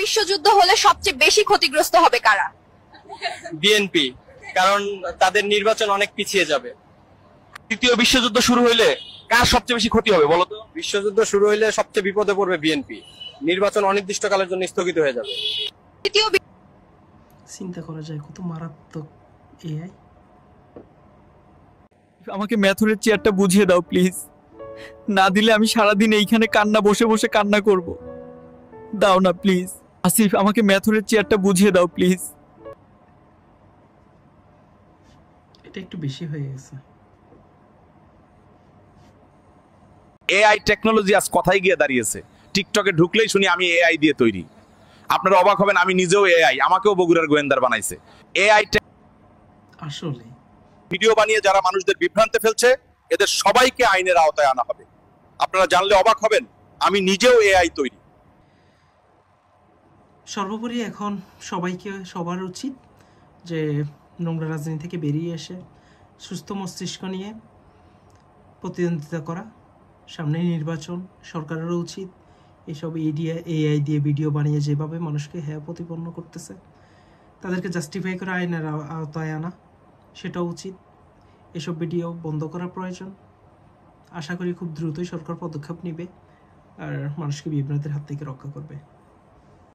বিশ্বযুদ্ধ হলে সবচেয়ে বেশি ক্ষতিগ্রস্ত হবে কারা? বিএনপি, কারণ তাদের নির্বাচন অনেক পিছিয়ে যাবে। তৃতীয় বিশ্বযুদ্ধ শুরু হইলে কার সবচেয়ে বেশি ক্ষতি হবে বলতো? বিশ্বযুদ্ধ শুরু হইলে সবচেয়ে বিপদে পড়বে বিএনপি। নির্বাচন অনির্দিষ্টকালের জন্য স্থগিত হয়ে যাবে। তৃতীয় চিন্তা করা যায় কত মারাত্মক এআই। আমাকে ম্যাথরের চেয়ারটা বুঝিয়ে দাও প্লিজ, না দিলে আমি সারাদিন এইখানে কান্না বসে বসে কান্না করব। দাও না প্লিজ। আসিফ, আমাকে ম্যাথরের চেয়ারটা বুঝিয়ে দাও প্লিজ। এটা একটু বেশি হয়ে গেছে। এআই টেকনোলজি আজ কথাই গিয়ে দাঁড়িয়েছে। টিকটকে ঢুকলেই শুনি আমি এআই দিয়ে তৈরি। আপনারা অবাক হবেন, আমি নিজেও এআই, আমাকেও বগুড়ার গোয়েন্দার বানাইছে এআই। আসলে ভিডিও বানিয়ে যারা মানুষদের বিভ্রান্তে ফেলছে, এদের সবাইকে আইনের আওতায় আনা হবে। আপনারা জানলে অবাক হবেন, আমি নিজেও এআই তৈরি। সর্বোপরি এখন সবার উচিত যে নোংরা রাজনীতি থেকে বেরিয়ে এসে সুস্থ মস্তিষ্ক নিয়ে প্রতিদ্বন্দ্বিতা করা। সামনে নির্বাচন, সরকারেরও উচিত এসব এআই দিয়ে ভিডিও বানিয়ে যেভাবে মানুষকে প্রতিপন্ন করতেছে তাদেরকে জাস্টিফাই করে আইনের আওতায় আনা, সেটাও উচিত। এসব ভিডিও বন্ধ করা প্রয়োজন। আশা করি খুব দ্রুতই সরকার পদক্ষেপ নেবে আর মানুষকে বিভ্রান্তির হাত থেকে রক্ষা করবে।